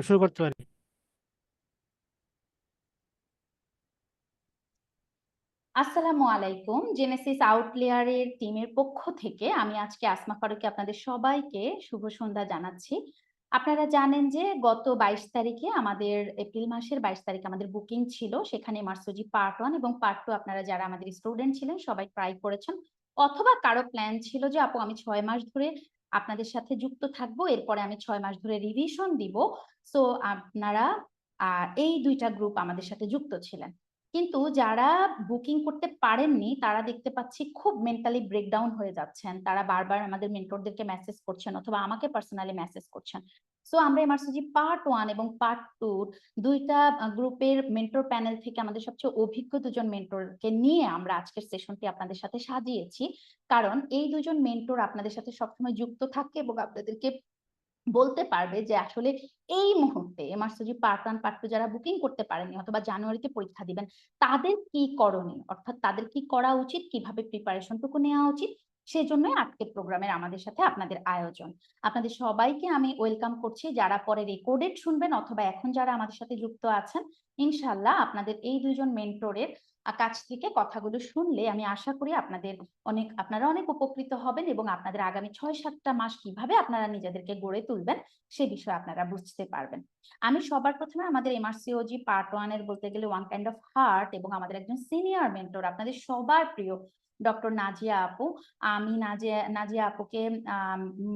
শুরু করতে পারি। আসসালামু আলাইকুম। জেনেসিস আউটলেয়ারের টিমের পক্ষ থেকে আমি আজকে আসমা ফারুকী আপনাদের সবাইকে শুভ সন্ধ্যা জানাচ্ছি। আপনারা জানেন যে গত 22 তারিখে আমাদের এপ্রিল মাসের 22 তারিখে আমাদের বুকিং ছিল, সেখানে মার্সোজি পার্ট 1 এবং পার্ট 2 আপনারা যারা আমাদের স্টুডেন্ট ছিলেন সবাই ট্রাই করেছেন, অথবা কারো প্ল্যান ছিল যে আপু আমি 6 মাস ধরে আপনাদের সাথে যুক্ত থাকবো, এরপরে আমি 6 মাস ধরে রিভিশন দিব। সো আপনারা এই দুইটা গ্রুপ আমাদের সাথে যুক্ত ছিলেন। কিন্তু যারা বুকিং করতে পারেননি তারা দেখতে পাচ্ছি খুব মেন্টালি ব্রেকডাউন হয়ে যাচ্ছেন, তারা বারবার আমাদের মেন্টরদেরকে মেসেজ করছেন অথবা আমাকে পার্সোনালি মেসেজ করছেন। সো আমরা এমআরসিজি পার্ট 1 এবং পার্ট 2 দুইটা গ্রুপের মেন্টর প্যানেল থেকে আমাদের সবচেয়ে অভিজ্ঞ দুজন মেন্টরকে নিয়ে আমরা আজকের সেশনটি আপনাদের সাথে সাজিয়েছি। কারণ এই দুজন মেন্টর আপনাদের সাথে সবসময় যুক্ত থাকে এবং আপনাদেরকে বলতে পারবে যে আসলে এই মুহূর্তে এমআরসিজি পার্ট 1 পার্ট 2 যারা বুকিং করতে পারেনি অথবা জানুয়ারিতে পরীক্ষা দিবেন তাদের কি করণীয়, অর্থাৎ তাদের কি করা উচিত, কিভাবে প্রিপারেশনটুকু নেওয়া উচিত। সেজন্যই আজকের প্রোগ্রামের আমাদের সাথে আপনাদের আয়োজন। আপনাদের সবাইকে আমি ওয়েলকাম করছি, যারা পরে রেকর্ডেড শুনবেন অথবা এখন যারা আমাদের সাথে যুক্ত আছেন। ইনশাল্লাহ আপনাদের এই দুজন মেন্টরের কাছ থেকে কথাগুলো শুনলে আমি আশা করি আপনারা অনেক উপকৃত হবেন এবং আপনাদের আগামী 6-7টা মাস কিভাবে আপনারা নিজেদেরকে গড়ে তুলবেন সে বিষয়ে আপনারা বুঝতে পারবেন। আমি সবার প্রথমে আমাদের এমআরসিওজি পার্ট 1 এর বলতে গেলে ওয়ান কাইন্ড অফ হার্ট এবং আমাদের একজন সিনিয়র মেন্টর আপনাদের সবার প্রিয় ডক্টর নাজিয়া আপু। আমি নাজিয়া আপুকে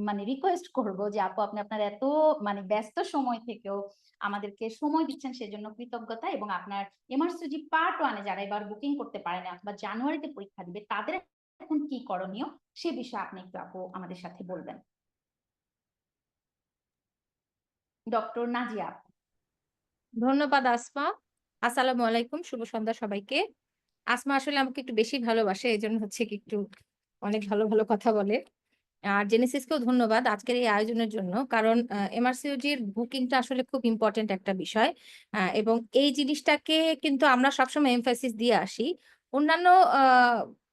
মানে রিকোয়েস্ট করব যে আপু আপনি আপনার এত মানে ব্যস্ত সময় থেকেও আমাদেরকে সময় দিচ্ছেন, সেজন্য কৃতজ্ঞতা। এবং আপনার এমআরসিজি পার্ট 1 এ যারা এবার বুকিং করতে পারেন অথবা জানুয়ারিতে পরীক্ষা দিবে তাদের এখন কি করণীয় সে বিষয়ে আপনি একটু আপু আমাদের সাথে বলবেন। ডক্টর নাজিয়া। ধন্যবাদ আসমা। আসসালামু আলাইকুম, শুভ সন্ধ্যা সবাইকে। আসমা আসলে আমাকে একটু বেশি ভালোবাসে, এই জন্য হচ্ছে কি একটু অনেক ভালো ভালো কথা বলে। আর জেনেসিসকেও ধন্যবাদ আজকের এই আয়োজনের জন্য, কারণ এমআরসিওজির বুকিংটা আসলে খুব ইম্পর্টেন্ট একটা বিষয়। এবং এই জিনিসটাকে কিন্তু আমরা সবসময় এমফাসিস দিয়ে আসি। অন্যান্য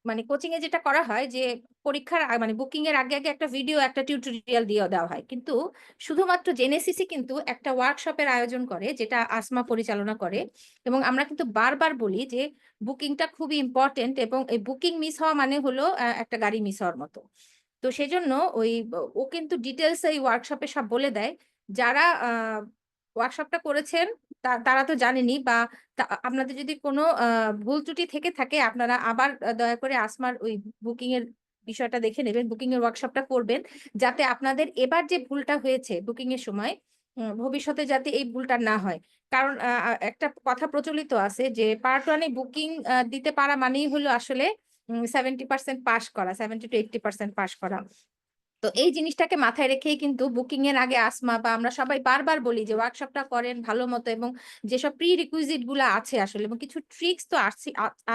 মানে কোচিং এ যেটা করা হয় যে পরীক্ষার মানে বুকিং এর আগে আগে একটা ভিডিও একটা টিউটোরিয়াল দিয়ে দেওয়া হয়, কিন্তু শুধুমাত্র জেনেসিসই কিন্তু একটা ওয়ার্কশপের আয়োজন করে যেটা আসমা পরিচালনা করে। এবং আমরা কিন্তু বারবার বলি যে বুকিংটা খুবই ইম্পর্টেন্ট এবং এই বুকিং মিস হওয়া মানে হলো একটা গাড়ি মিস হওয়ার মতো। তো সেজন্য ও কিন্তু ডিটেলস এই ওয়ার্কশপে সব বলে দেয়। যারা ওয়ার্কশপটা করেছেন তারা তো জানেনই, বা আপনাদের যদি কোনো ভুল ত্রুটি থেকে থাকে আপনারা আবার দয়া করে আসমার ওই বুকিং এর বিষয়টা দেখে নেবেন, বুকিং এর ওয়ার্কশপটা করবেন, যাতে আপনাদের এবার যে ভুলটা হয়েছে বুকিং এর সময় ভবিষ্যতে যাতে এই ভুলটা না হয়। কারণ একটা কথা প্রচলিত আছে যে পার্ট 1 এ বুকিং দিতে পারা মানেই হলো আসলে 70% পাস করা, 70 to 80% পাস করা। তো এই জিনিসটাকে মাথায় রেখেই কিন্তু বুকিং এর আগে আসমা বা আমরা সবাই বারবার বলি যে ওয়ার্কশপটা করেন ভালো মতো, এবং যেসব প্রি রিকুইজিট গুলো আছে আসলে, এবং কিছু ট্রিক্স তো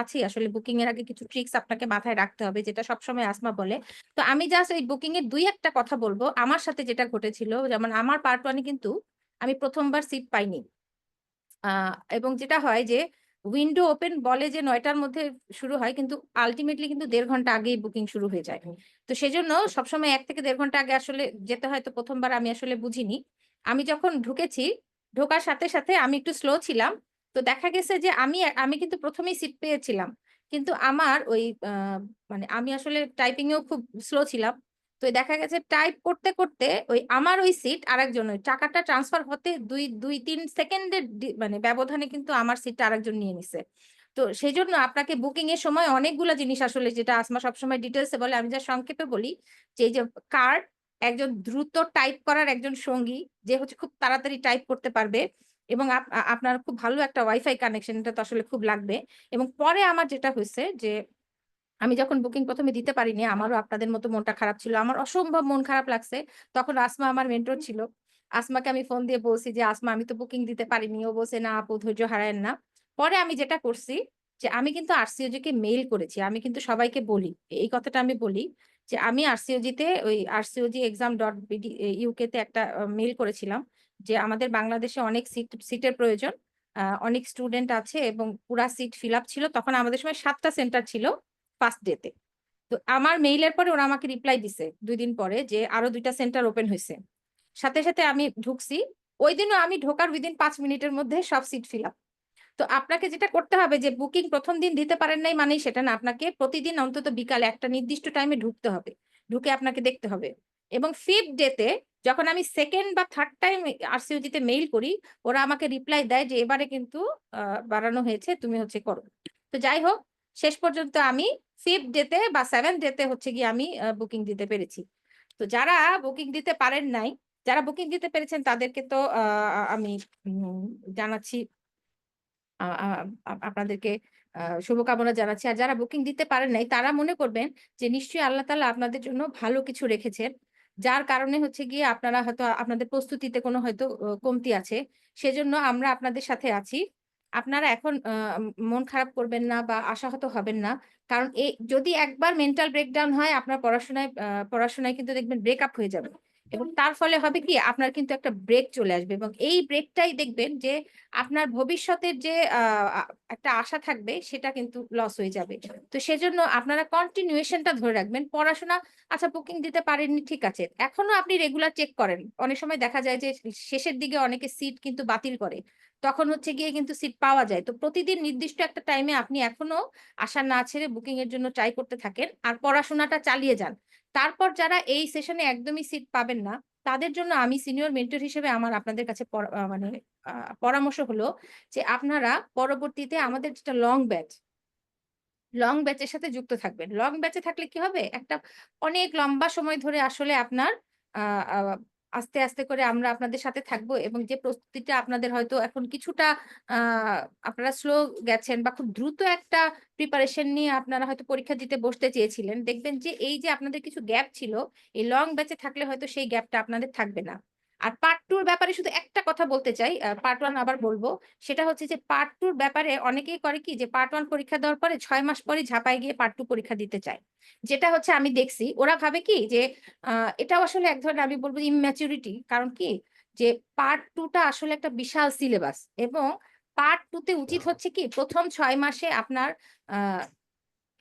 আছে আসলে বুকিং এর আগে কিছু ট্রিক্স আপনাকে মাথায় রাখতে হবে, যেটা সবসময় আসমা বলে। তো আমি জাস্ট এই বুকিং এর দুই একটা কথা বলবো আমার সাথে যেটা ঘটেছিল। যেমন আমার পার্ট 1 এ কিন্তু আমি প্রথমবার সিট পাইনি। এবং যেটা হয় যে উইন্ডো ওপেন বলে যে 9টার মধ্যে শুরু হয়, কিন্তু আলটিমেটলি কিন্তু 1.5 ঘন্টা আগেই বুকিং শুরু হয়ে যায়। তো সেজন্য সবসময় 1 থেকে 1.5 ঘন্টা আগে আসলে যেতে হয়। তো প্রথমবার আমি আসলে বুঝিনি। আমি যখন ঢুকেছি, ঢোকার সাথে সাথে আমি একটু স্লো ছিলাম। তো দেখা গেছে যে আমি কিন্তু প্রথমেই সিট পেয়েছিলাম। কিন্তু আমার মানে আমি আসলে টাইপিং এও খুব স্লো ছিলাম। তো দেখা গেছে টাইপ করতে করতে আমার সিট আরেকজন, টাকাটা ট্রান্সফার হতে 2-3 সেকেন্ডের মানে ব্যবধানে কিন্তু আমার সিটটা আরেকজন নিয়ে নিছে। তো সেজন্য আপনাকে বুকিং এর সময় অনেকগুলা জিনিস আসলে, যেটা আসমা সবসময় ডিটেলসে বলে, আমি যা সংক্ষেপে বলি যে এই যে কার্ড, একজন দ্রুত টাইপ করার একজন সঙ্গী যে হচ্ছে খুব তাড়াতাড়ি টাইপ করতে পারবে, এবং আপনার খুব ভালো একটা ওয়াইফাই কানেকশন, এটা তো আসলে খুব লাগবে। এবং পরে আমার যেটা হয়েছে যে আমি যখন বুকিং প্রথমে দিতে পারিনি, আমারও আপনাদের মতো মনটা খারাপ ছিল। আমার অসম্ভব মন খারাপ লাগছে। তখন আসমা আমার মেন্টর ছিল। আসমাকে আমি ফোন দিয়ে বলছি যে, "আসমা আমি তো বুকিং দিতে পারিনি।" ও বলছে, "না আপু ধৈর্য হারায়েন না।" পরে আমি যেটা করছি যে আমি কিন্তু আরসিওজি কে মেইল করেছি। আমি কিন্তু সবাইকে বলি, এই কথাটা আমি বলি যে আমি আরসিওজি তে rcogexam.bd UK তে একটা মেইল করেছিলাম যে আমাদের বাংলাদেশে অনেক সিটের প্রয়োজন। অনেক স্টুডেন্ট আছে এবং পুরা সিট ফিল আপ ছিল। তখন আমাদের সময় 7টা সেন্টার ছিল ফার্স্ট ডে তে। তো আমার মেইলের পরে ওরা আমাকে রিপ্লাই দিছে 2 দিন পরে যে আরো 2টা সেন্টার ওপেন হইছে। সাথে সাথে আমি ঢুকছি। ওইদিনও আমি ঢোকার উইদিন ৫ মিনিটের মধ্যে সব সিট ফিল আপ। তো আপনাকে যেটা করতে হবে যে বুকিং ১ম দিন দিতে পারেন নাই মানেই সেটা না। আপনাকে প্রতিদিন অন্তত বিকালে একটা নির্দিষ্ট টাইমে ঢুকতে হবে। ঢুকে আপনাকে দেখতে হবে। এবং 5th ডে তে যখন আমি 2nd বা 3rd টাইম RCOG তে মেইল করি, ওরা আমাকে রিপ্লাই দেয় যে এবারে কিন্তু আ বাড়ানো হয়েছে, তুমি হচ্ছে করো। তো যাই হোক, শেষ পর্যন্ত আমি 5th ডে তে বা 7th ডে তে হচ্ছে গিয়ে আমি বুকিং দিতে পেরেছি। তো যারা বুকিং দিতে পারেন নাই, যারা বুকিং দিতে পেরেছেন তাদেরকে তো আমি জানাচ্ছি আ আ আপনাদেরকে শুভকামনা জানাচ্ছি। আর যারা বুকিং দিতে পারেন নাই তারা মনে করবেন যে নিশ্চয়ই আল্লাহ তাআলা আপনাদের জন্য ভালো কিছু রেখেছেন। যার কারণে হচ্ছে গিয়ে আপনারা হয়তো আপনাদের প্রস্তুতিতে কোনো হয়তো কমতি আছে। সেজন্য আমরা আপনাদের সাথে আছি। আপনারা এখন মন খারাপ করবেন না বা আশাহত হবেন না। কারণ যদি একবার মেন্টাল ব্রেকডাউন হয় আপনার পড়াশোনায় কিন্তু দেখবেন ব্রেকআপ হয়ে যাবে। এবং তার ফলে হবে কি আপনার কিন্তু একটা ব্রেক চলে আসবে এবং এই ব্রেকটাই দেখবেন যে আপনার ভবিষ্যতের যে আ আ একটা আশা থাকবে সেটা কিন্তু লস হয়ে যাবে। তো সেজন্য আপনারা কন্টিনিউয়েশন টা ধরে রাখবেন। পড়াশোনা আচ্ছা বুকিং দিতে পারেননি ঠিক আছে। এখনো আপনি রেগুলার চেক করেন। অনেক সময় দেখা যায় যে শেষের দিকে অনেকে সিট কিন্তু বাতিল করে। তখন হচ্ছে গিয়ে কিন্তু সিট পাওয়া যায়। তো প্রতিদিন নির্দিষ্ট একটা টাইমে আপনি এখনো আশা না ছেড়ে বুকিং এর জন্য ট্রাই করতে থাকেন। আর পড়াশোনাটা চালিয়ে যান। তারপর যারা এই সেশনে একদমই সিট পাবেন না, তাদের জন্য আমি সিনিয়র মেন্টর হিসেবে আমার আপনাদের কাছে মানে আ পরামর্শ হলো যে আপনারা পরবর্তীতে আমাদের যেটা লং ব্যাচের সাথে যুক্ত থাকবেন। লং ব্যাচে থাকলে কি হবে? একটা অনেক লম্বা সময় ধরে আসলে আপনার আ আ আস্তে, আস্তে করে আমরা আপনাদের সাথে থাকবো এবং যে প্রস্তুতিটা আপনাদের হয়তো এখন কিছুটা আ আপনারা স্লো গেছেন বা খুব দ্রুত একটা প্রিপারেশন নিয়ে আপনারা হয়তো পরীক্ষা দিতে বসতে চেয়েছিলেন। দেখবেন যে এই যে আপনাদের কিছু গ্যাপ ছিল, এই লং ব্যাচে থাকলে হয়তো সেই গ্যাপটা আপনাদের থাকবে না। আর পার্ট 2 র ব্যাপারে শুধু একটা কথা বলতে চাই। পার্ট 1 আবার বলব। সেটা হচ্ছে যে পার্ট 2 র ব্যাপারে অনেকেই করে কি যে পার্ট 1 পরীক্ষা দেওয়ার পরে ৬ মাস পরে ঝাঁপায় গিয়ে পার্ট 2 পরীক্ষা দিতে চায়। যেটা হচ্ছে আমি দেখছি ওরা ভাবে কি যে আ এটাও আসলে এক ধরনের আমি বলব ইম্যাচুরিটি। কারণ কি যে পার্ট 2 টা আসলে একটা বিশাল সিলেবাস এবং পার্ট 2 তে উচিত হচ্ছে কি ১ম ৬ মাসে আপনার আ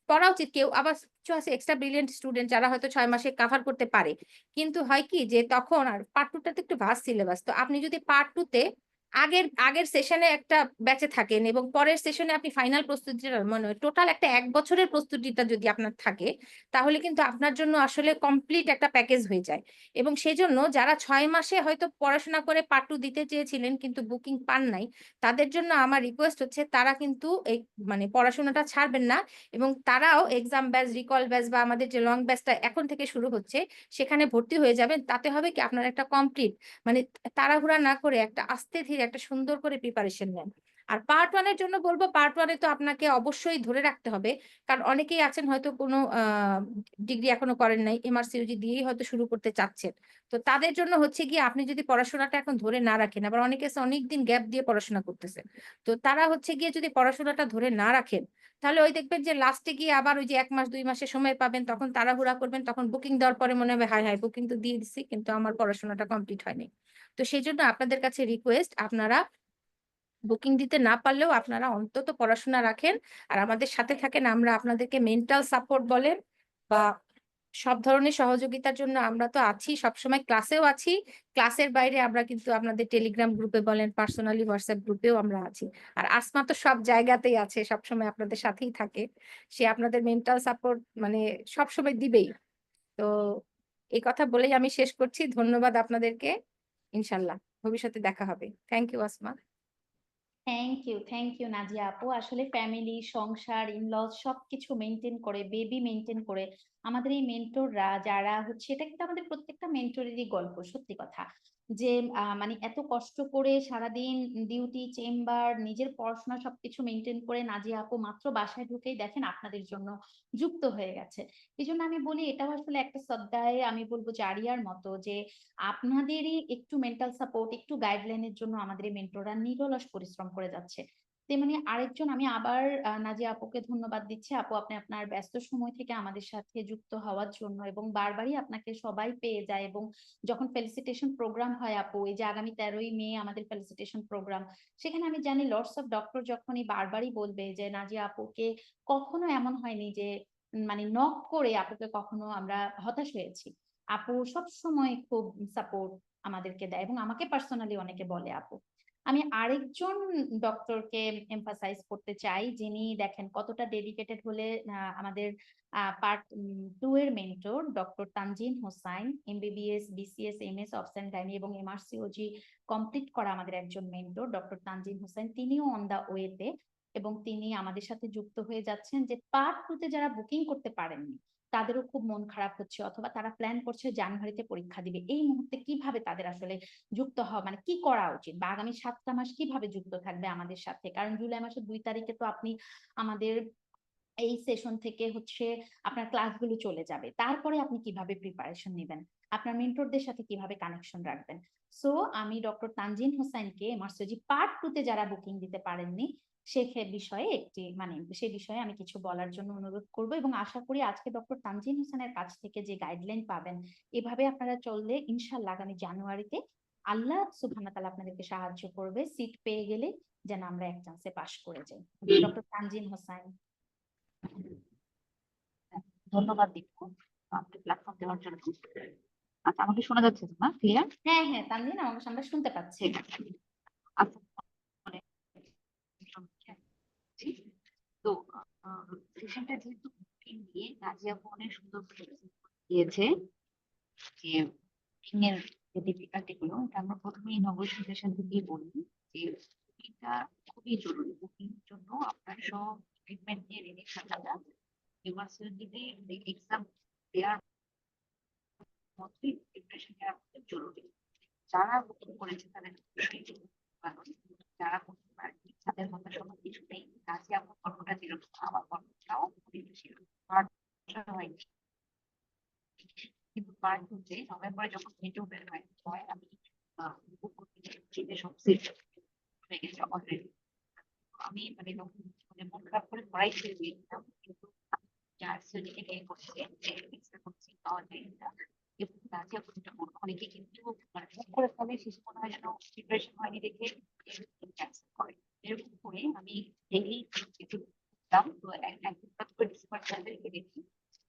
পড়া উচিত। কেউ আবার কিছু আছে এক্সট্রা ব্রিলিয়ান্ট স্টুডেন্ট যারা হয়তো ৬ মাসে কাভার করতে পারে। কিন্তু হয় কি যে তখন আর পার্ট 2 টা তো একটু ভাস্ট সিলেবাস। তো আপনি যদি পার্ট 2 তে আগের সেশনে একটা ব্যাচে থাকেন এবং পরের সেশনে আপনি ফাইনাল প্রস্তুতিটা মানে টোটাল একটা ১ বছরের প্রস্তুতিটা যদি আপনার থাকে, তাহলে কিন্তু আপনার জন্য আসলে কমপ্লিট একটা প্যাকেজ হয়ে যায়। এবং সেজন্য যারা ৬ মাসে হয়তো পড়াশোনা করে পার্ট 2 দিতে চেয়েছিলেন কিন্তু বুকিং পান নাই, তাদের জন্য আমার রিকোয়েস্ট হচ্ছে তারা কিন্তু এই মানে পড়াশোনাটা ছাড়বেন না এবং তারাও এক্সাম ব্যাচ, রিকল ব্যাচ বা আমাদের যে লং ব্যাচটা এখন থেকে শুরু হচ্ছে, সেখানে ভর্তি হয়ে যাবেন। তাতে হবে কি আপনার একটা কমপ্লিট মানে তাড়াহুড়া না করে একটা আস্তে ধীরে একটা সুন্দর করে প্রিপারেশন নেন। আর পার্ট 1 এর জন্য বলব পার্ট 1 এ তো আপনাকে অবশ্যই ধরে রাখতে হবে। কারণ অনেকেই আছেন হয়তো কোনো ডিগ্রি এখনো করেন নাই। MRCUG দিয়েই হয়তো শুরু করতে চাচ্ছেন। তো তাদের জন্য হচ্ছে গিয়ে আপনি যদি পড়াশোনাটা এখন ধরে না রাখেন, আবার অনেকে আছে অনেকদিন গ্যাপ দিয়ে পড়াশোনা করতেছে। তো তারা হচ্ছে গিয়ে যদি পড়াশোনাটা ধরে না রাখেন তাহলে ওই দেখবেন যে লাস্টে গিয়ে আবার ওই যে ১ মাস ২ মাসের সময় পাবেন তখন তাড়াহুড়া করবেন। তখন বুকিং দেওয়ার পরে মনে হবে, হায়, হায় বুকিং তো দিয়ে দিছি কিন্তু আমার পড়াশোনাটা কমপ্লিট হয়নি। তো সেজন্য আপনাদের কাছে রিকোয়েস্ট আপনারা বুকিং দিতে না পারলেও আপনারা অন্তত পড়াশোনা রাখেন। আর আমাদের সাথে থাকেন। আমরা আপনাদেরকে মেন্টাল সাপোর্ট বলেন বা সব ধরনের সহযোগিতার জন্য আমরা তো আছি, সবসময় ক্লাসেও আছি। ক্লাসের বাইরে আমরা কিন্তু আপনাদের টেলিগ্রাম গ্রুপে বলেন, পার্সোনালি WhatsApp গ্রুপেও আমরা আছি। আর আসমা তো সব জায়গাতেই আছে, সবসময় আপনাদের সাথেই থাকে। সে আপনাদের মেন্টাল সাপোর্ট মানে সবসময় দিবেই। তো এই কথা বলেই আমি শেষ করছি। ধন্যবাদ আপনাদেরকে। ইনশাআল্লাহ ভবিষ্যতে দেখা হবে। Thank you Asma. Thank you Nazia আপু। আসলে ফ্যামিলি, সংসার, ইন-লজ সবকিছু মেইনটেইন করে, বেবি মেইনটেইন করে আমাদের এই মেন্টররা যারা হচ্ছে এটা কিন্তু আমাদের প্রত্যেকটা মেন্টরেরই গল্প, সত্যি কথা। যে মানে এত কষ্ট করে সারাদিন ডিউটি, চেম্বার, নিজের পড়াশোনা সবকিছু মেইনটেইন করে নাজিয়া আপু মাত্র বাসায় ঢুকেই দেখেন আপনাদের জন্য যুক্ত হয়ে গেছে। এজন্য আমি বলি এটাও আসলে একটা শ্রদ্ধায় আমি বলব জারিয়ার মতো যে আপনাদেরই একটু মেন্টাল সাপোর্ট, একটু গাইডলাইনের জন্য আমাদের এই মেন্টররা নিরলস পরিশ্রম করে যাচ্ছে। তেমনি আরেকজন আমি আবার নাজিয়া আপুকে ধন্যবাদ দিচ্ছি। আপু আপনি আপনার ব্যস্ত সময় থেকে আমাদের সাথে যুক্ত হওয়ার জন্য এবং বারবারই আপনাকে সবাই পেয়ে যায় এবং যখন ফেলিসিটেশন প্রোগ্রাম হয় আপু, এই যে আগামী ১৩ই মে আমাদের ফেলিসিটেশন প্রোগ্রাম, সেখানে আমি জানি লটস অফ ডক্টর যখনই বারবারই বলবে যে নাজিয়া আপুকে কখনো এমন হয়নি যে মানে নক করে আপুকে কখনো আমরা হতাশ হয়েছি। আপু সবসময় খুব সাপোর্ট, আমাদেরকে দেয় এবং আমাকে পার্সোনালি অনেকে বলে আপু। আমি আরেকজন ডক্টরকে এমফাসাইজ করতে চাই, যিনি দেখেন কতটা ডেডিকেটেড হলে আমাদের পার্ট 2 এর mentor doctor Tanzin Hossain, MBBS, BCS, MS obs and gynae এবং এমআরসিওজি কমপ্লিট করা আমাদের একজন মেন্টর ডক্টর তানজিন হোসেন। তিনিও অন দা ওয়েতে এবং তিনি আমাদের সাথে যুক্ত হয়ে যাচ্ছেন। যে পার্ট 2 তে যারা বুকিং করতে পারেননি তাদেরও খুব মন খারাপ হচ্ছে, অথবা তারা প্ল্যান করছে জানুয়ারিতে পরীক্ষা দিবে, এই মুহূর্তে কিভাবে তাদের আসলে যুক্ত হওয়া, মানে কি করা উচিত, বা আগামী 7টা মাস কিভাবে যুক্ত থাকবে আমাদের সাথে। কারণ জুলাই মাসের 2 তারিখে তো আপনি আমাদের এই সেশন থেকে হচ্ছে আপনার ক্লাসগুলো চলে যাবে, তারপরে আপনি কিভাবে প্রিপারেশন নেবেন, আপনার মেন্টরদের সাথে কিভাবে কানেকশন রাখবেন। সো আমি ডক্টর তানজিন হোসাইনকে এমআরসিওজি পার্ট 2 তে যারা বুকিং দিতে পারেননি সে বিষয়ে সে বিষয়ে আমি কিছু বলার জন্য অনুরোধ করব, এবং আশা করি আজকে ডক্টর তানজিন হোসেনের কাছ থেকে যে গাইডলাইন পাবেন এভাবে আপনারা চললে ইনশাআল্লাহ আগামী জানুয়ারিতে আল্লাহ সুবহানাহু ওয়া তাআলা আপনাদেরকে সাহায্য করবে, সিট পেয়ে গেলে যেন আমরা এক চান্সে পাশ করে যাই। ডক্টর তানজিন হোসাইন। ধন্যবাদ দীপু, আমাকে প্ল্যাটফর্ম দেওয়ার জন্য। আচ্ছা, আমাকে শোনা যাচ্ছে তো না? ক্লিয়ার? হ্যাঁ হ্যাঁ তানজিন, আমরা শুনতে পাচ্ছি। ঠিক আছে। আচ্ছা, মানে, জি। তো সেশনটা যেহেতু বুকিং নিয়ে নাজিয়া আপু অনেক সুন্দর করে দিয়েছে যে বুকিং এর যে ডিফিকাল্টি গুলো, এটা আমরা প্রথমেই নগর সেশন থেকেই বলি যে বুকিংটা খুবই জরুরি। বুকিং এর জন্য আপনার সব ট্রিটমেন্ট নিয়ে রেডি থাকাটা ইউনিভার্সিটিতে এক্সাম দেওয়ার মধ্যে প্রিপারেশন নেওয়া খুব জরুরি। যারা বুকিং করেছে তাদের অবশ্যই কারণ যারা করতে পারেনি তাদের মধ্যে সবার কিছু নেই। কাজে আমার গল্পটা ছিল, আমার গল্পটাও ছিল হয়নি, কিন্তু পার্ট টুতে নভেম্বরে যখন ভিডিও বের হয় আমি বুক করতে চাই সব সিট হয়ে গেছে অলরেডি। আমি মানে মন খারাপ করে পড়াই ছেড়ে দিয়েছিলাম, কিন্তু যার সার্টিফিকেট এ করছে এক্সট্রা করছে পাওয়া যায় না। এবং তাকে অনেকে কিন্তু মানে বুক করে ফেলে, শেষে মনে হয় যেন প্রিপারেশন হয়নি দেখে ক্যান্সেল করে। এরকম করে আমি ডেইলি কিছু করতাম। তো একদিন করে ডিসেম্বর 4 তারিখে দেখি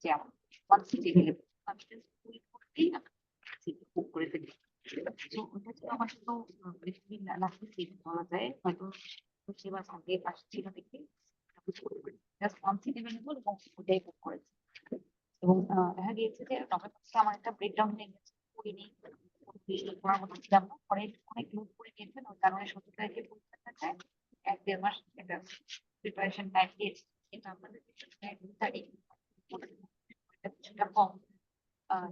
যে আমার 1 সিটে গেলে আমি জাস্ট কুইট করতেই সিট বুক করে ফেলি। তো ওটা ছিল আমার শুধু পৃথিবীর লাকি সিট বলা যায়, হয়তো সেবার আগে পাশে ছিল দেখে জাস্ট 1 সিট অ্যাভেলেবল এবং ওটাই বুক করেছি। এবং দেখা গিয়েছে যে নভেম্বরে আমার একটা ব্রেকডাউন হয়ে গেছে, করিনি, পড়ার মতো ছিলাম না। পরে অনেক লোড করে নিয়েছেন, ওই কারণে 17 তারিখে পরীক্ষাটা যায় 1-1.5 মাস একটা প্রিপারেশন টাইম দিয়েছি। কিন্তু আমাদের 2 তারিখ কিছুটা কম।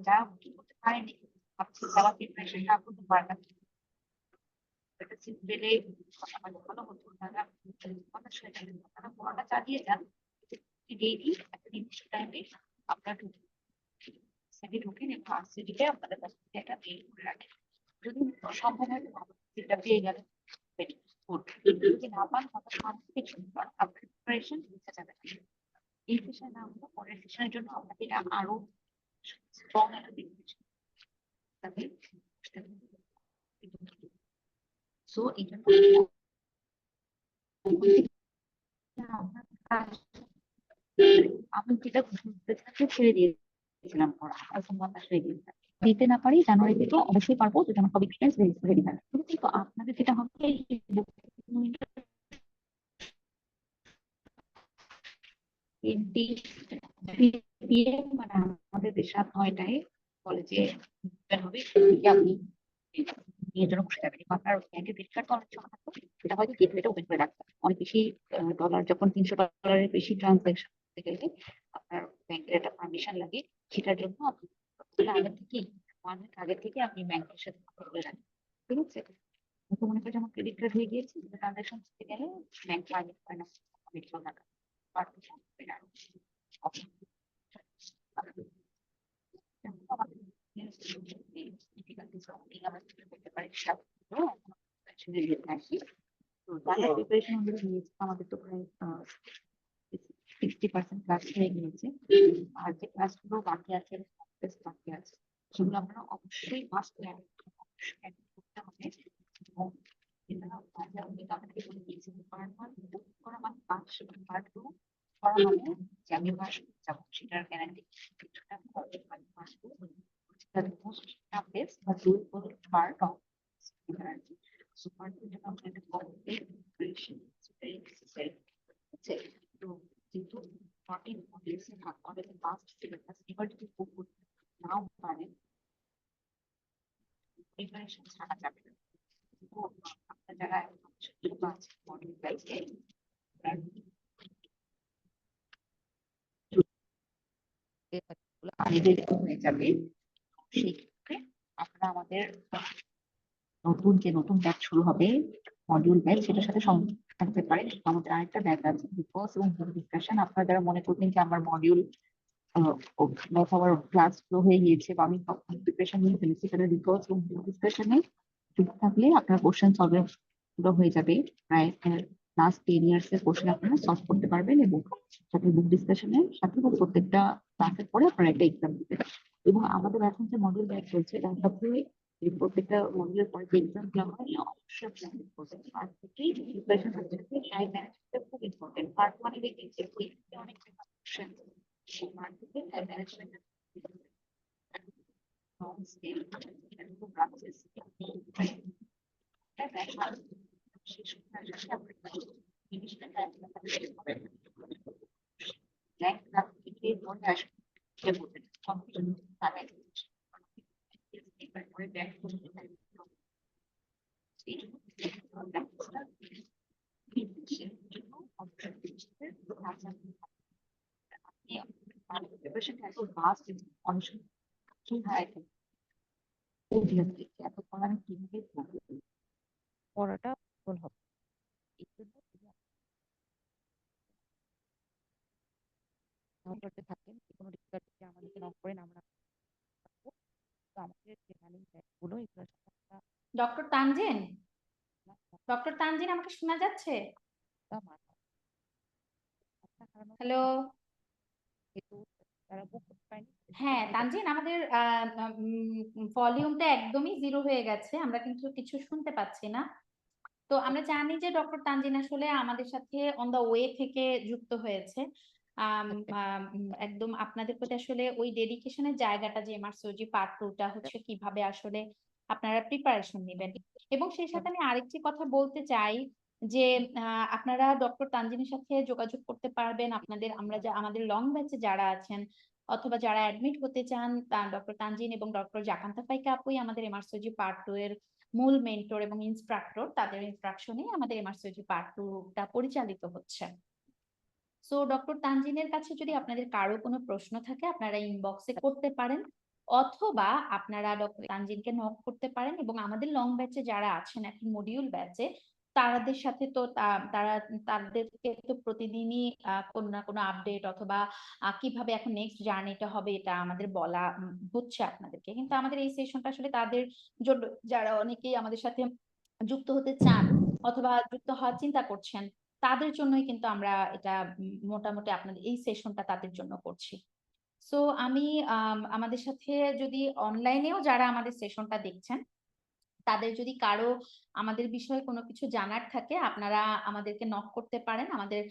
যারা বুকিং করতে পারেনি ভাবছি তারা প্রিপারেশনটা করতে পারে না, একটা সিট পেলে আমাদের ভালো হতো। তারা তারা পড়াটা চালিয়ে যান, ডেইলি একটা নির্দিষ্ট টাইমে আপনার সেটি ঢুকেন এবং আরসিডিতে আপনাদের কাছ থেকে একটা মেইল করে রাখেন। যদি সম্ভব হয় সেটা পেয়ে গেলেন, যদি না পান তাহলে কিছু আপনার প্রিপারেশন নিতে যাবে। এই সেশন না হলে পরের সেশনের জন্য আপনাকে আরো স্ট্রং একটা প্রিপারেশন সো এই জন্য আমি যেটা ছেড়ে দিয়েছিলাম পড়া, আসলে দিতে না পারি জানুয়ারিতে, তো অবশ্যই পারবো যদি আমার সব এক্সপিরিয়েন্স রেডি থাকে। তো আপনাদের যেটা হবে মানে আমাদের 7-9টায় কলেজে হবে, আপনি এর জন্য বসে যাবেন। আপনার ব্যাংকের ক্রেডিট কার্ড অনেক সময় থাকতো, সেটা হয়তো গেটওয়েটা ওপেন করে রাখতে অনেক বেশি ডলার, যখন $300 বেশি ট্রানজাকশন করতে গেলে আপনার ব্যাংকের একটা পারমিশন লাগে। সেটার জন্য আপনি আগে থেকে 1 উইক আগে থেকে আপনি ব্যাংকের সাথে কথা বলে রাখেন, ঠিক আছে? মনে করি যেমন ক্রেডিট কার্ড হয়ে গিয়েছে, ট্রানজাকশন করতে গেলে ব্যাংক পারমিট করে না অনেক টাকা আমাদের তো প্রায় 60% ক্লাস হয়ে গিয়েছে, আর যে ক্লাসগুলো বাকি আছে বাকি আছে সেগুলো আপনারা অবশ্যই মাস্ট করতে হবে। এবং আমি ভাষণ যাবো সেটার গ্যারান্টি কিছুটা আসলে একটা preparation is very necessary. হচ্ছে তো যেহেতু 14 modules এ ভাগ করে লাস্ট সিলেবাস এবার যদি খুব নাও পারে প্রিপারেশন ছাড়া যাবে না। তো আপনার যারা যুক্ত আছে মডিউল ওয়াইজ হয়ে যাবে, সেই ক্ষেত্রে আপনারা আমাদের নতুন যে নতুন ব্যাচ শুরু হবে মডিউল ব্যাচ সেটার সাথে সংযুক্ত থাকতে পারে। আমাদের আরেকটা ব্যাচ আছে বিকজ এবং ডিসকাশন। আপনারা যারা মনে করবেন যে আমার মডিউল আমার ক্লাস গুলো হয়ে গিয়েছে বা আমি প্রিপারেশন নিয়ে ফেলেছি, সেটা বিকজ এবং ডিসকাশনে যুক্ত থাকলে আপনার কোশ্চেন সলভ গুলো হয়ে যাবে। প্রায় লাস্ট 10 ইয়ার্স এর কোশ্চেন আপনারা সলভ করতে পারবেন এবং সাথে বুক ডিসকাশনের সাথে প্রত্যেকটা ক্লাসের পরে আপনারা একটা এক্সাম দিবেন। এবং আমাদের এখন যে মডিউল ব্যাচ চলছে তার সাথে এই প্রত্যেকটা মডিউলের পরে যে এক্সাম গুলো হয় অবশ্যই প্ল্যান করবেন। আর থেকেই প্রিপারেশন হচ্ছে টাইম ম্যানেজমেন্ট খুব ইম্পর্টেন্ট। পার্ট 1 এর অনেক কোশ্চেন সেই মার্কেটে টাইম ম্যানেজমেন্ট স্কেল খুব রাখছে এত পড়া আমি কিভাবে করবো? পড়াটা ভুল হবে। এই জন্য করতে থাকেন, যে কোনো ডিফিকাল্টি আমাদেরকে নক করেন, আমরা থাকবো। তো আমাদের যে রানিং গুলো এগুলো ডক্টর তানজিন, ডক্টর তানজিন আমাকে শোনা যাচ্ছে? হ্যালো। তারা বুক করতে পারেনি। হ্যাঁ তানজিন, আমাদের ভলিউমটা একদমই জিরো হয়ে গেছে, আমরা কিন্তু কিছু শুনতে পাচ্ছি না। তো আমরা জানি যে ডক্টর তানজিন আসলে আমাদের সাথে অন দা ওয়ে থেকে যুক্ত হয়েছে। একদম আপনাদের প্রতি আসলে ওই ডেডিকেশনের জায়গাটা যে এমআরসিওজি পার্ট 2টা হচ্ছে কিভাবে আসলে আপনারা প্রিপারেশন নেবেন। এবং সেই সাথে আমি আরেকটি কথা বলতে চাই যে আপনারা ডক্টর তানজিনের সাথে যোগাযোগ করতে পারবেন। আপনাদের আমাদের লং ব্যাচে যারা আছেন অথবা যারা অ্যাডমিট হতে চান, ডক্টর তানজিন এবং ডক্টর জাকান্তা ফাইকা আপুই আমাদের এমআরসিওজি পার্ট 2 এর মূল মেন্টর এবং ইনস্ট্রাক্টর। তাদের ইনস্ট্রাকশনে আমাদের এমআরসিওজি পার্ট 2টা পরিচালিত হচ্ছে। সো ডক্টর তানজিনের কাছে যদি আপনাদের কারো কোনো প্রশ্ন থাকে আপনারা ইনবক্সে করতে পারেন, অথবা আপনারা ডক্টর তানজিনকে নক করতে পারেন। এবং আমাদের লং ব্যাচে যারা আছেন এখন মডিউল ব্যাচে, তাদের সাথে তো তাদেরকে তো প্রতিদিনই কোনো না কোনো আপডেট অথবা কিভাবে এখন নেক্সট জার্নিটা হবে এটা আমাদের বলা হচ্ছে আপনাদেরকে। কিন্তু আমাদের এই সেশনটা আসলে তাদের জন্য যারা অনেকেই আমাদের সাথে যুক্ত হতে চান অথবা যুক্ত হওয়ার চিন্তা করছেন, তাদের জন্যই কিন্তু আমরা এটা মোটামুটি আপনাদের এই সেশনটা তাদের জন্য করছি। সো আমি আমাদের সাথে যদি অনলাইনেও যারা আমাদের সেশনটা দেখছেন, তাদের যদি কারো আমাদের বিষয়ে কোনো কিছু জানার থাকে আপনারা আমাদেরকে নক করতে পারেন। আমাদের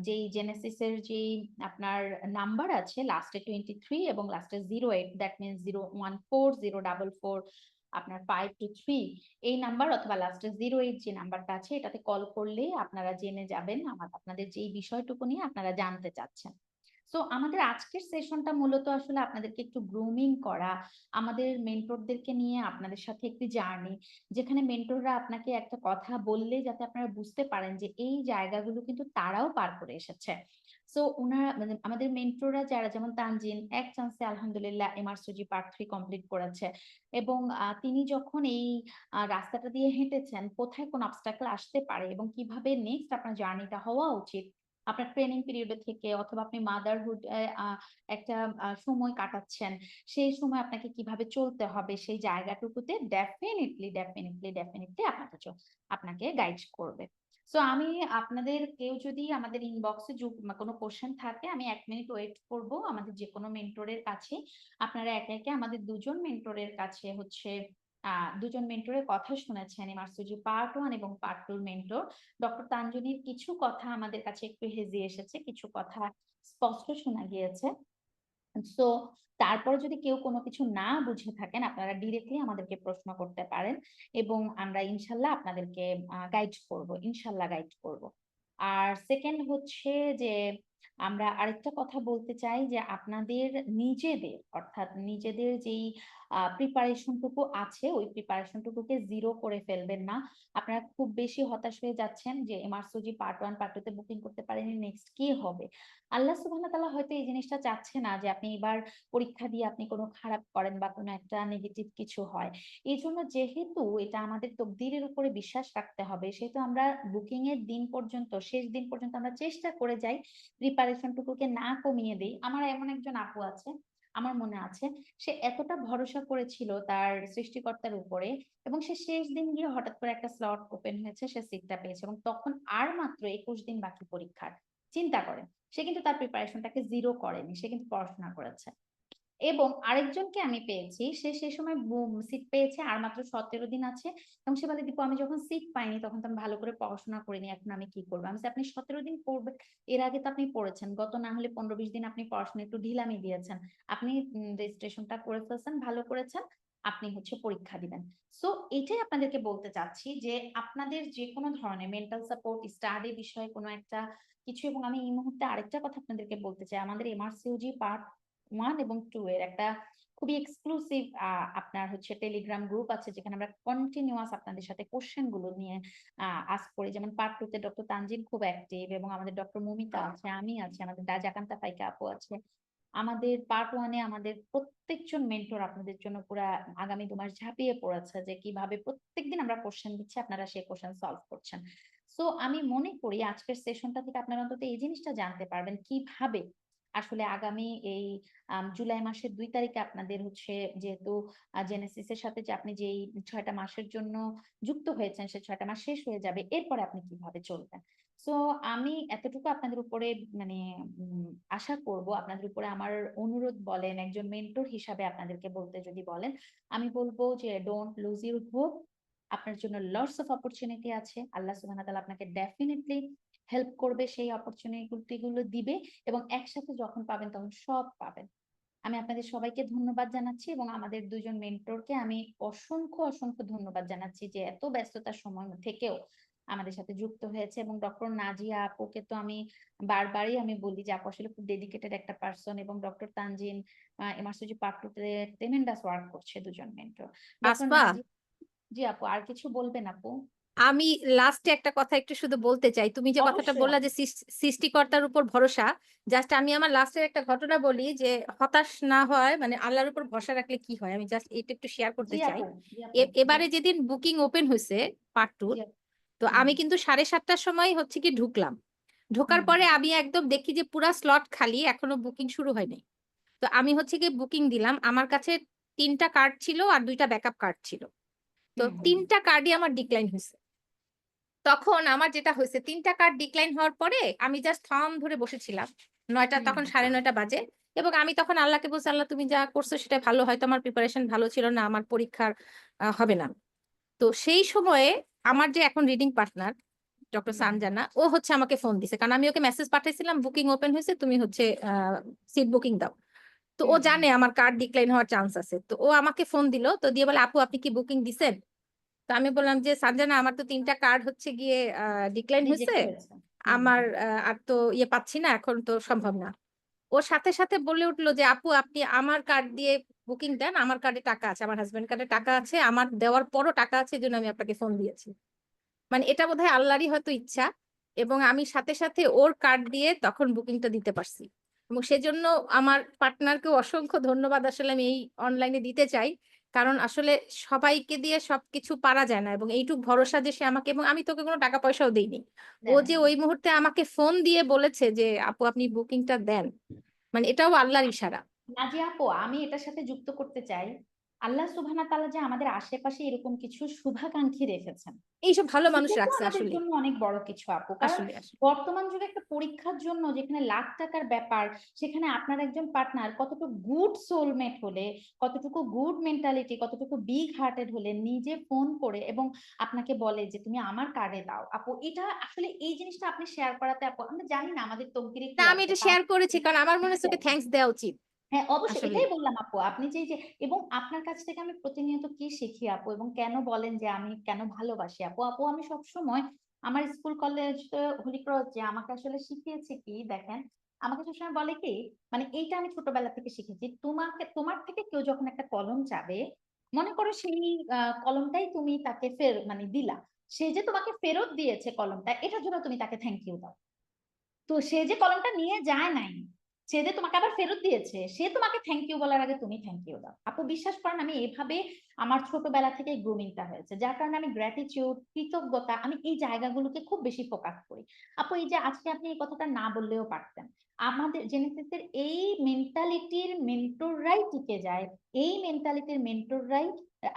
যেই জেনেসিসের যেই আপনার নাম্বার আছে লাস্টে 23 এবং লাস্টে 08, দ্যাট মিনস 0140444 আপনার 523 এই নাম্বার, অথবা লাস্টে 08 যে নাম্বারটা আছে এটাতে কল করলেই আপনারা জেনে যাবেন আপনাদের যেই বিষয়টুকু নিয়ে আপনারা জানতে চাচ্ছেন। সো আমাদের আজকের সেশনটা মূলত আসলে আপনাদেরকে একটু গ্রুমিং করা, আমাদের মেন্টরদেরকে নিয়ে আপনাদের সাথে একটি জার্নি, যেখানে মেন্টররা আপনাকে একটা কথা বললে যাতে আপনারা বুঝতে পারেন যে এই জায়গাগুলো কিন্তু তারাও পার করে এসেছে। সো ওনারা মানে আমাদের মেন্টররা যারা, যেমন তানজিন এক চান্সে আলহামদুলিল্লাহ এমআরসিওজি পার্ট 3 কমপ্লিট করেছে। এবং তিনি যখন এই রাস্তাটা দিয়ে হেঁটেছেন কোথায় কোন অবস্টাকল আসতে পারে এবং কিভাবে নেক্সট আপনার জার্নিটা হওয়া উচিত আপনার ট্রেনিং পিরিয়ডে থেকে, অথবা আপনি মাদারহুড একটা সময় কাটাচ্ছেন, সেই সময় আপনাকে কিভাবে চলতে হবে সেই জায়গাটুকুতে ডেফিনেটলি আপনাকে গাইড করবে। সো আমি আপনাদের কেউ যদি আমাদের ইনবক্সে কোনো কোশ্চেন থাকে, আমি 1 মিনিট ওয়েট করব আমাদের যে কোনো মেন্টরের কাছে। আপনারা একে একে আমাদের দুজন মেন্টরের কাছে হচ্ছে দুজন মেন্টরের কথা শুনেছেন, এমআরসিওজি পার্ট 1 এবং পার্ট 2 মেন্টর। ডক্টর তানজনীর কিছু কথা আমাদের কাছে একটু হেজিয়ে এসেছে, কিছু কথা স্পষ্ট শোনা গিয়েছে। সো তারপর যদি কেউ কোনো কিছু না বুঝে থাকেন আপনারা ডিরেক্টলি আমাদেরকে প্রশ্ন করতে পারেন এবং আমরা ইনশাল্লাহ আপনাদেরকে গাইড করব, ইনশাল্লাহ গাইড করব। আর সেকেন্ড হচ্ছে যে আমরা আরেকটা কথা বলতে চাই যে আপনাদের নিজেদের অর্থাৎ নিজেদের যেই প্রিপারেশনটুকু আছে ওই প্রিপারেশনটুকুকে জিরো করে ফেলবেন না। আপনারা খুব বেশি হতাশ হয়ে যাচ্ছেন যে এমআরসিজি পার্ট 1 পার্ট 2 তে বুকিং করতে পারেনি, নেক্সট কি হবে। আল্লাহ সুবহানাহু তাআলা হয়তো এই জিনিসটা চাচ্ছে না যে আপনি এবার পরীক্ষা দিয়ে আপনি কোনো খারাপ করেন বা কোনো একটা নেগেটিভ কিছু হয়। এই জন্য যেহেতু এটা আমাদের তকদিরের উপরে বিশ্বাস রাখতে হবে সেহেতু আমরা বুকিং এর দিন পর্যন্ত শেষ দিন পর্যন্ত আমরা চেষ্টা করে যাই প্রিপারেশনটুকুকে না কমিয়ে দেই। আমার এমন একজন আপু আছে, আমার মনে আছে সে এতটা ভরসা করেছিল তার সৃষ্টিকর্তার উপরে এবং সে শেষ দিন গিয়ে হঠাৎ করে একটা স্লট ওপেন হয়েছে, সে সিটটা পেয়েছে এবং তখন আর মাত্র 21 দিন বাকি পরীক্ষার। চিন্তা করেন, সে কিন্তু তার প্রিপারেশনটাকে জিরো করেনি, সে কিন্তু পড়াশোনা করেছে। এবং আরেকজনকে আমি পেয়েছি, সে সেই সময় সিট পেয়েছে আর মাত্র 17 দিন আছে এবং সে বলে, দীপু আমি যখন সিট পাইনি তখন তো আমি ভালো করে পড়াশোনা করিনি, এখন আমি কি করবো। আমি বলছি, আপনি 17 দিন পড়বেন, এর আগে তো আপনি পড়েছেন, গত না হলে 15-20 দিন আপনি পড়াশোনা একটু ঢিলামি দিয়েছেন, আপনি রেজিস্ট্রেশনটা করে ফেলছেন, ভালো করেছেন, আপনি হচ্ছে পরীক্ষা দিবেন। সো এটাই আপনাদেরকে বলতে চাচ্ছি যে আপনাদের যে কোনো ধরনের মেন্টাল সাপোর্ট, স্টাডি বিষয়ে কোনো একটা কিছু। এবং আমি এই মুহূর্তে আরেকটা কথা আপনাদেরকে বলতে চাই, আমাদের এমআরসিওজি পার্ট 1 এবং 2 এর একটা খুবই এক্সক্লুসিভ আপনার হচ্ছে টেলিগ্রাম গ্রুপ আছে যেখানে আমরা কন্টিনিউয়াস আপনাদের সাথে কোশ্চেন গুলো নিয়ে আস্ক করি। যেমন পার্ট 2 তে ডক্টর তানজিন খুব অ্যাক্টিভ এবং আমাদের ডক্টর মমিতা আছে, আমি আছি, আমাদের জাকান্তা ফাইকা আপু আছে। আমাদের পার্ট 1 এ আমাদের প্রত্যেকজন মেন্টর আপনাদের জন্য পুরা আগামী 2 মাস ঝাঁপিয়ে পড়েছে যে কিভাবে প্রত্যেকদিন আমরা কোশ্চেন দিচ্ছি, আপনারা সেই কোশ্চেন সলভ করছেন। সো আমি মনে করি আজকের সেশনটা থেকে আপনারা অন্তত এই জিনিসটা জানতে পারবেন কিভাবে আসলে আগামী এই জুলাই মাসের 2 তারিখে আপনাদের হচ্ছে যেহেতু জেনেসিস এর সাথে যে আপনি যেই 6টা মাসের জন্য যুক্ত হয়েছেন সেই 6টা মাস শেষ হয়ে যাবে, এরপরে আপনি কিভাবে চলবেন। সো আমি এতটুকু আপনাদের উপরে মানে আশা করব, আপনাদের উপরে আমার অনুরোধ বলেন, একজন মেন্টর হিসাবে আপনাদেরকে বলতে যদি বলেন, আমি বলবো যে ডোন্ট লুজ ইউর হোপ। আপনার জন্য লটস অফ অপরচুনিটি আছে, আল্লাহ সুবহানাহু ওয়া তাআলা আপনাকে ডেফিনেটলি হেল্প করবে, সেই অপরচুনিটি গুলো দিবে এবং একসাথে যখন পাবেন তখন সব পাবেন। আমি আপনাদের সবাইকে ধন্যবাদ জানাচ্ছি এবং আমাদের দুজন মেন্টরকে আমি অসংখ্য অসংখ্য ধন্যবাদ জানাচ্ছি যে এত ব্যস্ততার সময় থেকেও আমাদের সাথে যুক্ত হয়েছে। এবং ডক্টর নাজিয়া আপুকে তো আমি বারবারই আমি বলি যে আপু আসলে খুব ডেডিকেটেড একটা পার্সন এবং ডক্টর তানজিন এমআরসিজি পার্ট 2 তে ট্রেমেন্ডাস ওয়ার্ক করছে দুজন মেন্টর। ডক্টর আসপা, নাজিয়া, জি আপু আর কিছু বলবেন আপু? আমি লাস্টে একটা কথা একটু শুধু বলতে চাই। তুমি যে কথাটা অবশ্যই বললা আপু। যে সৃষ্টিকর্তার উপর ভরসা, জাস্ট আমি আমার লাস্টের একটা ঘটনা বলি যে হতাশ না হয় মানে আল্লাহর উপর ভরসা রাখলে কি হয়, আমি জাস্ট এটা একটু শেয়ার করতে জি চাই। আপু, জি আপু, জি এবারে আপু, যেদিন বুকিং ওপেন হয়েছে পার্ট 2, জি আপু। তো হুম আমি কিন্তু 7:30টার সময় হচ্ছে কি ঢুকলাম। ঢোকার হুম পরে আমি একদম দেখি যে পুরা স্লট খালি, এখনো বুকিং শুরু হয়নি। তো আমি হচ্ছে কি বুকিং দিলাম, আমার কাছে 3টা কার্ড ছিল আর 2টা ব্যাকআপ কার্ড ছিল। তো হুম হুম 3টা কার্ডই আমার ডিক্লাইন হয়েছে। তখন আমার যেটা হয়েছে, 3টা কার্ড ডিক্লাইন হওয়ার পরে আমি জাস্ট থম ধরে বসেছিলাম। 9টা, হুম তখন 9:30 বাজে এবং আমি তখন আল্লাহকে বলছি, আল্লাহ তুমি যা করছো সেটা ভালো, হয়তো আমার প্রিপারেশন ভালো ছিল না, আমার পরীক্ষার হবে না। তো সেই সময়ে আমার যে এখন reading partner doctor hmm Sanjana, ও হচ্ছে আমাকে ফোন দিছে, কারণ আমি ওকে মেসেজ পাঠাইছিলাম বুকিং ওপেন হয়েছে, তুমি হচ্ছে সিট বুকিং দাও। তো ও হুম হুম জানে আমার কার্ড ডিক্লাইন হওয়ার চান্স আছে, তো ও আমাকে ফোন দিল, তো দিয়ে বলে, আপু আপনি কি বুকিং দিছেন? তো আমি বললাম যে সানজানা আমার তো 3টা কার্ড হচ্ছে গিয়ে ডিক্লাইন হয়েছে, রিজেক্ট হয়েছে। হুম আমার হুম আর তো ইয়ে পাচ্ছি না, এখন তো সম্ভব না। ও সাথে সাথে বলে উঠলো যে আপু আপনি আমার কার্ড দিয়ে বুকিং দেন, আমার কার্ডে টাকা আছে, আমার হাজবেন্ড কার্ডে টাকা আছে, আমার দেওয়ার পরও টাকা আছে, এই জন্য আমি আপনাকে ফোন দিয়েছি। মানে এটা বোধহয় আল্লাহরই হয়তো ইচ্ছা, এবং আমি সাথে সাথে ওর কার্ড দিয়ে তখন বুকিংটা দিতে পারছি। এবং সেজন্য আমার পার্টনারকেও অসংখ্য ধন্যবাদ আসলে আমি এই অনলাইনে দিতে চাই, কারণ আসলে সবাইকে দিয়ে সবকিছু পারা যায় না, এবং এইটুক ভরসা যে সে আমাকে, এবং আমি তোকে কোনো টাকা পয়সাও দেইনি, ও দেন যে নাই। ওই মুহূর্তে আমাকে ফোন দিয়ে বলেছে যে আপু আপনি বুকিংটা দেন, মানে এটাও আল্লাহর ইশারা। নাজিয়া আপু, আমি এটার সাথে যুক্ত করতে চাই, আল্লাহ সুবহানাহু তাআলা যে আমাদের আশেপাশে এরকম কিছু শুভাকাঙ্ক্ষী রেখেছেন, এইসব ভালো মানুষ সেটা তো রাখছে আমাদের আসলে। জন্য অনেক বড় কিছু আপু। কারণ আসলে আসলে বর্তমান যুগে একটা পরীক্ষার জন্য যেখানে লাখ টাকার ব্যাপার, সেখানে আপনার একজন পার্টনার কতটুকু গুড সোলমেট হলে, কতটুকু গুড মেন্টালিটি, কতটুকু বিগ হার্টেড হলে নিজে ফোন করে এবং আপনাকে বলে যে তুমি আমার কার্ডে দাও আপু। এটা আসলে এই জিনিসটা আপনি শেয়ার করাতে আপু, আমরা জানি না আমাদের তকদিরে না, কি আমি আছে, এটা কার শেয়ার করেছি কারণ আমার মনে হচ্ছে ওকে exactly। থ্যাঙ্কস দেওয়া উচিত। হ্যাঁ, অবশ্যই আসলে এটাই বললাম আপু। আপনি যে এবং আপনার কাছ থেকে আমি প্রতিনিয়ত কি শিখি আপু এবং কেন বলেন যে আমি কেন ভালোবাসি আপু? আপু আমি সবসময় আমার স্কুল কলেজ হোলি ক্রস যে আমাকে আসলে শিখিয়েছে কি দেখেন, আমাকে সবসময় বলে কি মানে এইটা আমি ছোটবেলা থেকে শিখেছি। তোমার থেকে কেউ যখন একটা কলম চাবে, মনে করো সেই কলমটাই তুমি তাকে মানে দিলা। সে যে তোমাকে ফেরত দিয়েছে কলমটা, এটার জন্য তুমি তাকে থ্যাংক ইউ দাও। তো সে যে কলমটা নিয়ে যায় নাই, সে যে তোমাকে আবার ফেরত দিয়েছে, সে তোমাকে থ্যাংক ইউ বলার আগে তুমি থ্যাংক ইউ দাও। আপু বিশ্বাস করেন আমি এভাবে আমার ছোটবেলা থেকে গ্রুমিংটা হয়েছে, যার কারণে আমি গ্র্যাটিটিউড, কৃতজ্ঞতা, আমি এই জায়গাগুলোকে খুব বেশি ফোকাস করি। আপু এই যে আজকে আপনি এই কথাটা না বললেও পারতেন, আমাদের জেনেসিসের এই মেন্টালিটির মেন্টররাই টিকে যায়, এই মেন্টালিটির মেন্টররাই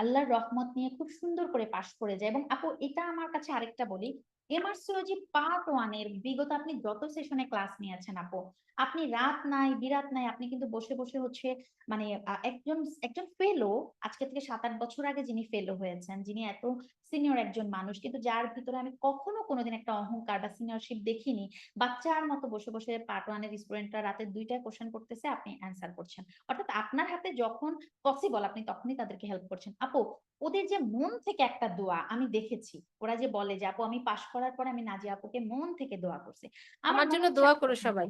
আল্লাহর রহমত নিয়ে খুব সুন্দর করে পাশ করে যায়। এবং আপু এটা আমার কাছে আরেকটা বলি, এমআরসিওজি পার্ট ওয়ানের বিগত আপনি যত সেশনে ক্লাস নিয়েছেন আপু, আপনি রাত নাই বিরাত নাই আপনি কিন্তু বসে বসে হচ্ছে মানে একজন একজন ফেলো, আজকে থেকে 7-8 বছর আগে যিনি ফেলো হয়েছেন, যিনি এত সিনিয়র একজন মানুষ, কিন্তু যার ভিতরে আমি কখনো কোনোদিন একটা অহংকার বা সিনিয়রশিপ দেখিনি, বাচ্চার মতো বসে বসে পার্ট ওয়ানের স্টুডেন্টরা রাতে 2টায় কোশ্চেন করতেছে, আপনি অ্যান্সার করছেন। অর্থাৎ আপনার হাতে যখন পসিবল আপনি তখনই তাদেরকে হেল্প করছেন। আপু ওদের যে মন থেকে একটা দোয়া আমি দেখেছি, ওরা যে বলে যে আপু আমি পাশ করার পরে আমি নাজিয়া আপুকে মন থেকে দোয়া করছি, আমার আমার মনে জন্য হচ্ছে দোয়া আপু করো সবাই।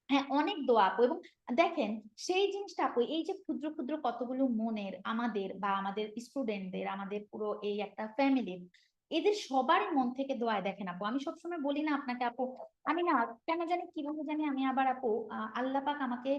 হ্যাঁ অনেক দোয়া আপু। এবং দেখেন সেই জিনিসটা আপু, এই যে ক্ষুদ্র ক্ষুদ্র কতগুলো মনের আমাদের বা আমাদের স্টুডেন্টদের, আমাদের পুরো এই একটা ফ্যামিলির, এদের সবারই মন থেকে দোয়ায় দেখেন আপু, আমি সবসময় বলি না আপনাকে আপু, আমি না কেন জানি কিভাবে জানি আমি আবার আপু আল্লাহ পাক আমাকে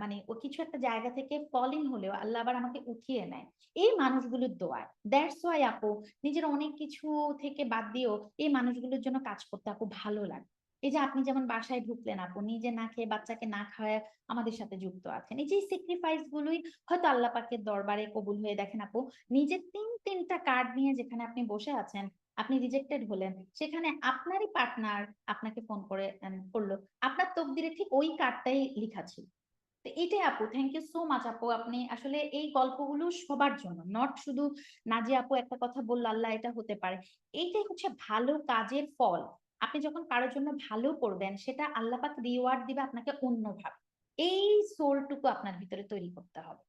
মানে ও কিছু একটা জায়গা থেকে ফলিং হলেও আল্লাহ আবার আমাকে উঠিয়ে নেয় এই মানুষগুলোর দোয়ায়। দ্যাটস ওয়াই আপু নিজের অনেক কিছু থেকে বাদ দিয়েও এই মানুষগুলোর জন্য কাজ করতে আপু ভালো লাগে। এই যে আপনি যেমন বাসায় ঢুকলেন আপু, নিজে না খেয়ে বাচ্চাকে না খাওয়ায় আমাদের সাথে যুক্ত আছেন, এই যে স্যাক্রিফাইস গুলোই হয়তো আল্লাহ পাকের দরবারে কবুল হয়ে। দেখেন আপু নিজের তিনটা কার্ড নিয়ে যেখানে আপনি বসে আছেন, আপনি রিজেক্টেড হলেন, সেখানে আপনারই পার্টনার আপনাকে ফোন করে করলো, আপনার তকদিরে ঠিক ওই কার্ডটাই লেখা ছিল। তো এটাই আপু, থ্যাংক ইউ সো মাচ আপু। আপনি আসলে এই গল্পগুলো সবার জন্য, নট শুধু নাজিয়া আপু একটা কথা বললো আল্লাহ এটা হতে পারে, এইটাই হচ্ছে ভালো কাজের ফল। আপনি যখন কারোর জন্য ভালো করবেন সেটা আল্লাহ পাক রিওয়ার্ড দিবে আপনাকে অন্যভাবে। এই সোলটুকু আপনার ভিতরে তৈরি করতে হবে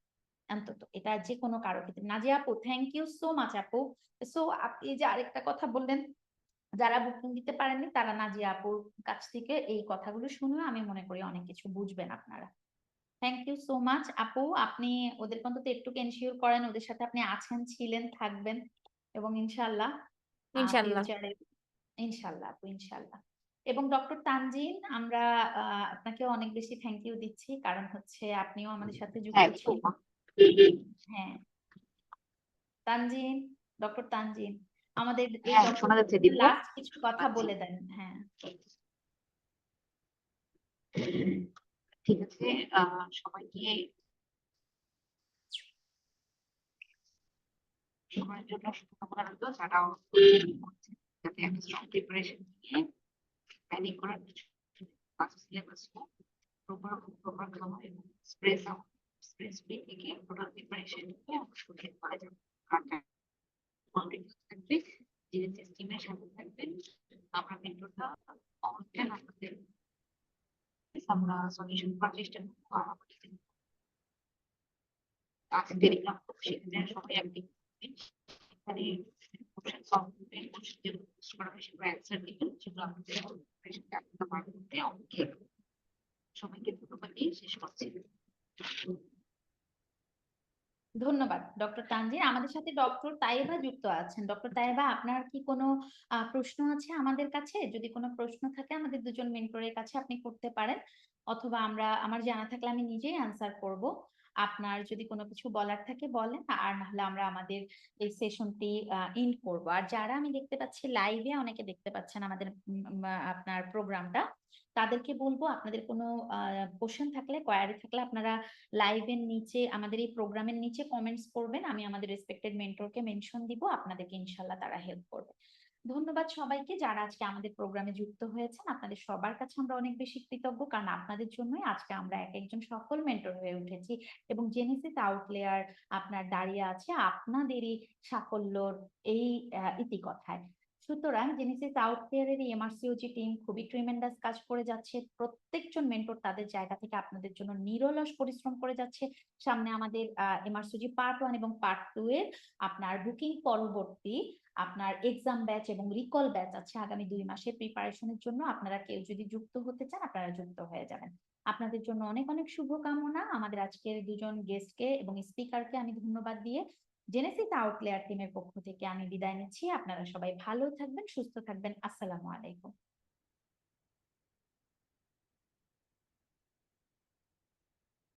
অন্তত, এটা যে কোনো কারো ক্ষেত্রে। নাজিয়া আপু থ্যাংক ইউ সো মাচ আপু। সো আপনি যে আরেকটা কথা বললেন, যারা বুকিং দিতে পারেননি তারা নাজিয়া আপুর কাছ থেকে এই কথাগুলো শুনে আমি মনে করি অনেক কিছু বুঝবেন আপনারা। থ্যাংক ইউ সো মাচ আপু। আপনি ওদেরকে অন্তত একটু এনশিওর করেন ওদের সাথে আপনি আছেন, ছিলেন, থাকবেন এবং ইনশাল্লাহ ইনশাল্লাহ। ফিউচারে ইনশাল্লাহ আপু ইনশাল্লাহ। এবং ডক্টর তানজিন আমরা আপনাকেও অনেক বেশি থ্যাংক ইউ দিচ্ছি, কারণ হচ্ছে আপনিও আমাদের সাথে যুক্ত হ্যাঁ ছিলেন। হ্যাঁ তানজিন, ডক্টর তানজিন আমাদের এই হ্যাঁ ডক্টর শোনা যাচ্ছে দীপু। লাস্ট কিছু কথা আচ্ছা বলে দেন। হ্যাঁ ঠিক আছে, সবাইকে সময়ের জন্য শুভকামনা রইলো, যারা প্রস্তুতি করছে, যাতে একটা স্ট্রং প্রিপারেশন নিয়ে প্ল্যানিং করার কিছু সিলেবাস প্রপার প্রপার খাওয়া এবং স্ট্রেস ফ্রি থেকে টোটাল প্রিপারেশন নিয়ে আমরা সুখের পাওয়া যাবে। আর থাকবে জেনেসিস টিমের সাথে থাকবেন, আমরা মেন্টরটা অবশ্যই আপনাদের আমরা সলিউশন করার চেষ্টা করবো। আজকে টেলিগ্রাম সেখানে সবাই অ্যাক্টিভ এখানে কোশ্চেন সলভ করবে, কোশ্চেন যেগুলো পোস্ট করা হয় সেগুলো অ্যান্সার দিবেন, সেগুলো আমাদের আপনাদের মাধ্যমে অনেকে সবাইকে ধন্যবাদ দিয়ে শেষ করছি। ধন্যবাদ ডক্টর তানজিন। আমাদের সাথে ডক্টর তাইবা যুক্ত আছেন। ডক্টর তাইবা আপনার কি কোনো প্রশ্ন আছে আমাদের কাছে? যদি কোনো প্রশ্ন থাকে আমাদের দুজন মেন্টরের কাছে আপনি করতে পারেন, অথবা আমার জানা থাকলে আমি নিজেই আনসার করব। আপনার যদি কোনো কিছু বলার থাকে বলেন, আর না হলে আমরা আমাদের এই সেশনটি এন্ড করব। আর যারা আমি দেখতে পাচ্ছি লাইভে অনেকে দেখতে পাচ্ছেন আমাদের আপনার প্রোগ্রামটা, তাদেরকে বলবো আপনাদের কোনো কোশ্চেন থাকলে, কোয়ারি থাকলে আপনারা লাইভের নিচে আমাদের এই প্রোগ্রামের নিচে কমেন্টস করবেন, আমি আমাদের রেসপেক্টেড মেন্টরকে মেনশন দিব, আপনাদেরকে ইনশাল্লাহ তারা হেল্প করবে। ধন্যবাদ সবাইকে যারা আজকে আমাদের প্রোগ্রামে যুক্ত হয়েছেন, আপনাদের সবার কাছে আমরা অনেক বেশি কৃতজ্ঞ, কারণ আপনাদের জন্যই আজকে আমরা এক একজন সফল মেন্টর হয়ে উঠেছি এবং জেনেসিস আউটলেয়ার আপনার দাঁড়িয়ে আছে আপনাদেরই সাফল্যর এই ইতিকথায়। সুতরাং জেনেসিস আউটলেয়ারের এই এমআরসিওজি টিম খুবই ট্রিমেন্ডাস কাজ করে যাচ্ছে। প্রত্যেকজন মেন্টর তাদের জায়গা থেকে আপনাদের জন্য নিরলস পরিশ্রম করে যাচ্ছে। সামনে আমাদের এমআরসিওজি পার্ট 1 এবং পার্ট 2 এর আপনার বুকিং পরবর্তী আপনার এক্সাম ব্যাচ এবং রিকল ব্যাচ আছে আগামী 2 মাসের প্রিপারেশনের জন্য। আপনারা কেউ যদি যুক্ত হতে চান আপনারা যুক্ত হয়ে যাবেন। আপনাদের জন্য অনেক অনেক শুভকামনা। আমাদের আজকের দুজন গেস্টকে এবং স্পিকারকে আমি ধন্যবাদ দিয়ে জেনেসিস আউটলেয়ার টিমের পক্ষ থেকে আমি বিদায় নিচ্ছি। আপনারা সবাই ভালো থাকবেন, সুস্থ থাকবেন। আসসালামু আলাইকুম।